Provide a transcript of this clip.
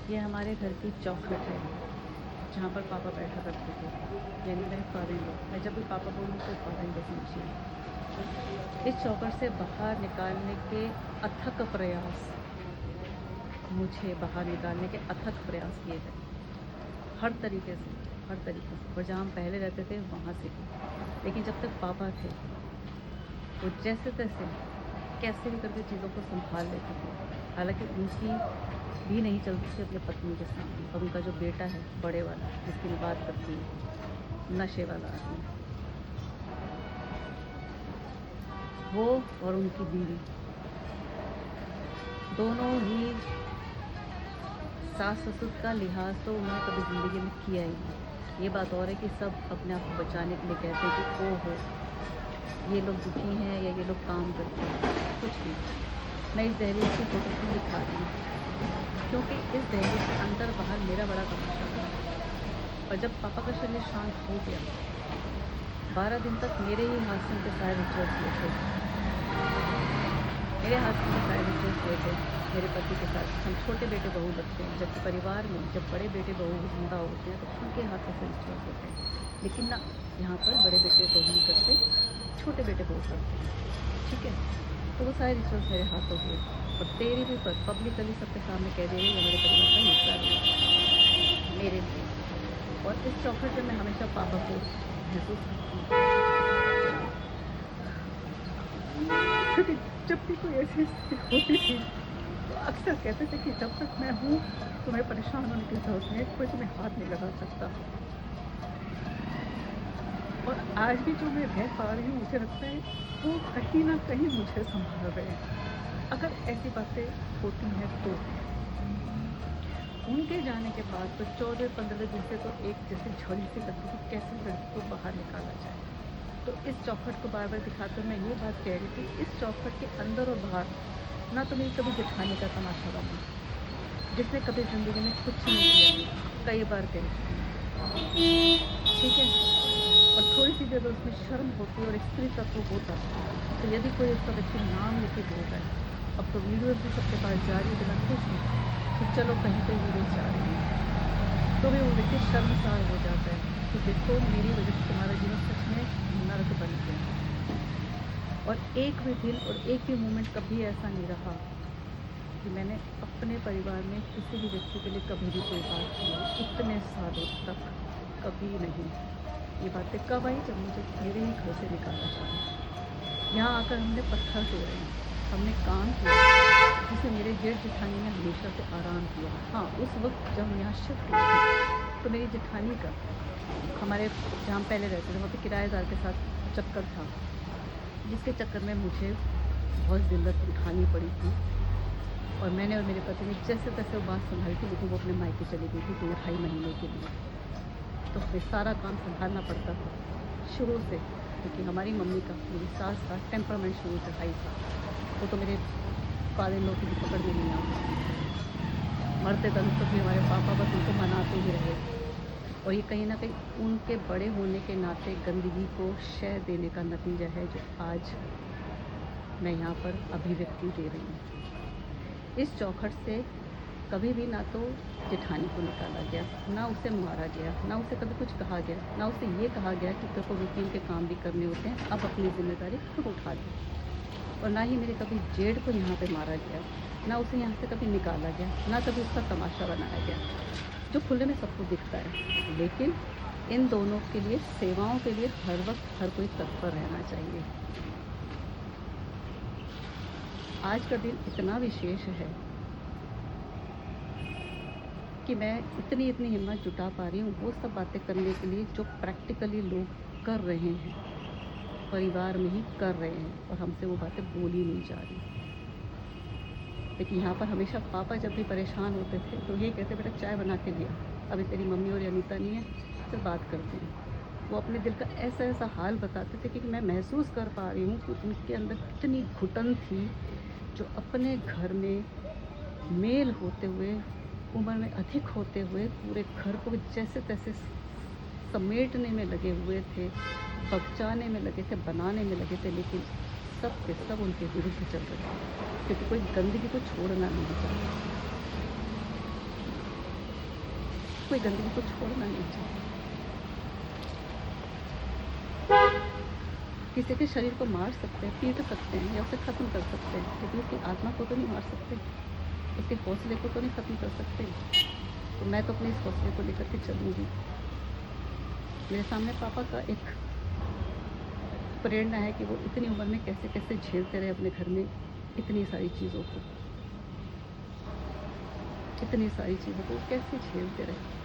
ये हमारे घर की चौखट है जहाँ पर पापा बैठा करते थे, यानी मेरे फादर इन लॉ। मैं जब भी पापा बोलूँ तो फादर इन लॉ समझिए। इस चौखट से बाहर निकालने के अथक प्रयास, मुझे बाहर निकालने के अथक प्रयास किए गए, हर तरीके से, हर तरीके से। और जहाँ हम पहले रहते थे वहाँ से भी। लेकिन जब तक पापा थे वो जैसे तैसे कैसे भी करके चीज़ों को संभाल लेते थे। हालांकि उनकी भी नहीं चलती थी अपनी पत्नी के सामने। और उनका जो बेटा है बड़े वाला, जिसकी मैं बात करती हूँ, नशे वाला आदमी, वो और उनकी बीवी दोनों ही सास ससुर का लिहाज तो उन्होंने कभी ज़िंदगी में किया ही नहीं। ये बात और है कि सब अपने आप को बचाने के लिए कहते हैं कि ओहो ये लोग दुखी हैं या ये लोग काम करते हैं। कुछ नहीं। मैं इस दहलीज की फोटो क्यों दिखा रही हूँ, क्योंकि इस दहलीज के अंदर बाहर मेरा बड़ा तमाशा था। और जब पापा का शरीर शांत हो गया, 12 दिन तक मेरे ही हाथ से उनके सारे रिचुअल्स हुए थे, मेरे हाथ से उनके सारे रिचुअल्स हुए थे मेरे पति के साथ। हम छोटे बेटे बहू लगते हैं, जबकि परिवार में जब बड़े बेटे बहू जिंदा होते हैं तो उनके हाथ से रिचुअल्स होते हैं। लेकिन ना, यहाँ पर बड़े बेटे बहू नहीं करते, छोटे बेटे बहू करते हैं। ठीक है, तो वो सारे रिचुअल्स मेरे हाथों हुए। और तेरी भी पब्लिकली सबके सामने कह दे रही है मेरे परिवार का हिस्सा है मेरे लिए। और इस चौखट में मैं हमेशा पापा को महसूस करती हूँ। क्योंकि जब भी कोई ऐसी स्थिति होती थी तो अक्सर कहते थे कि जब तक मैं हूँ तुम्हें परेशान होने की जरूरत नहीं, कोई तुम्हें हाथ नहीं लगा सकता। और आज भी जो मैं रह पा रही हूँ, मुझे लगता है वो कहीं ना कहीं मुझे संभाल रहे हैं। अगर ऐसी बातें होती हैं तो उनके जाने के बाद तो 14-15 दिन से तो एक जैसे झड़ी सी लगती थी, कैसे लड़की को बाहर निकाला जाए। तो इस चौखट को बार बार दिखाकर मैं ये बात कह रही थी, इस चौखट के अंदर और बाहर ना तो मेरी कभी जेठानी का तमाशा बना, जिसने कभी ज़िंदगी में कुछ नहीं किया, कई बार कह चुकी, ठीक है। और थोड़ी सी जब उसमें शर्म होती और स्त्री तत्व होता तो यदि कोई उसका व्यक्ति नाम लेके बोल रहा है, अब तो वीडियोज़ भी सबके पास जा रही है बिना कुछ नहीं कि चलो कहीं पे वीडियो जा रही है, तो भी वो व्यक्ति शर्मसार हो जाता है कि देखो मेरी वजह से तुम्हारा जीवन सच में नर्क बन गया। और एक भी दिन और एक भी मोमेंट कभी ऐसा नहीं रहा कि मैंने अपने परिवार में किसी भी व्यक्ति के लिए कभी भी कोई बात की हो, इतने सालों तक कभी नहीं। ये बातें कब आई, जब मुझे मेरे ही घर से निकाला जाए। यहाँ आकर हमने पत्थर तोड़े, हमने काम किया जिसे मेरे जेठ जेठानी ने हमेशा से आराम किया। हाँ, उस वक्त जब हम यहाँ शिफ्ट हुए थे तो मेरी जेठानी का हमारे जहाँ पहले रहते थे वहाँ पे किराएदार के साथ चक्कर था, जिसके चक्कर में मुझे बहुत जिल्लत उठानी पड़ी थी। और मैंने और मेरे पति ने जैसे तैसे वो बात संभाली थी, लेकिन वो अपने मायके चली गई थी 2-2.5 महीने के लिए। तो हमें सारा काम संभालना पड़ता था शुरू से, क्योंकि हमारी मम्मी का, मेरी सास का टेम्परामेंट शुरू से हाई था। वो तो मेरे फादर इन लॉ की पकड़ में नहीं आता, मरते दम तक भी हमारे पापा बस उनको मनाते ही रहे। और ये कहीं ना कहीं उनके बड़े होने के नाते गंदगी को शय देने का नतीजा है जो आज मैं यहाँ पर अभिव्यक्ति दे रही हूँ। इस चौखट से कभी भी ना तो जेठानी को निकाला गया, ना उसे मारा गया, ना उसे कभी कुछ कहा गया, ना उसे ये कहा गया कि तेरे को रूटीन के काम भी करने होते हैं, अब अपनी जिम्मेदारी खुद उठा ली। और ना ही मेरे कभी जेठ को यहाँ पे मारा गया, ना उसे यहाँ से कभी निकाला गया, ना कभी उसका तमाशा बनाया गया, जो खुले में सबको दिखता है। लेकिन इन दोनों के लिए, सेवाओं के लिए हर वक्त हर कोई तत्पर रहना चाहिए। आज का दिन इतना विशेष है कि मैं इतनी हिम्मत जुटा पा रही हूँ वो सब बातें करने के लिए जो प्रैक्टिकली लोग कर रहे हैं, परिवार में ही कर रहे हैं, और हमसे वो बातें बोली नहीं जा रही। लेकिन यहाँ पर हमेशा पापा जब भी परेशान होते थे तो ये कहते, बेटा चाय बना के लिया, अभी तेरी मम्मी और अनीता नहीं है, फिर बात करते हैं। वो अपने दिल का ऐसा ऐसा हाल बताते थे कि मैं महसूस कर पा रही हूँ कि उनके अंदर कितनी घुटन थी, जो अपने घर में मेल होते हुए, उम्र में अधिक होते हुए, पूरे घर को जैसे तैसे समेटने में लगे हुए थे, बचाने में लगे थे, बनाने में लगे थे, लेकिन सब के सब उनके विरुद्ध चल रहे थे, क्योंकि कोई गंदगी को छोड़ना नहीं चाहता। कोई गंदगी को छोड़ना नहीं चाहिए। किसी के शरीर को मार सकते हैं, पीट सकते हैं या उसे ख़त्म कर सकते हैं, लेकिन उसकी आत्मा को तो नहीं मार सकते, उसके हौसले को तो नहीं ख़त्म कर सकते। तो मैं तो अपने इस हौसले को लेकर के चलूँगी। मेरे सामने पापा का एक प्रेरणा है कि वो इतनी उम्र में कैसे-कैसे झेलते रहे अपने घर में इतनी सारी चीज़ों को, इतनी सारी चीज़ों को कैसे झेलते रहे।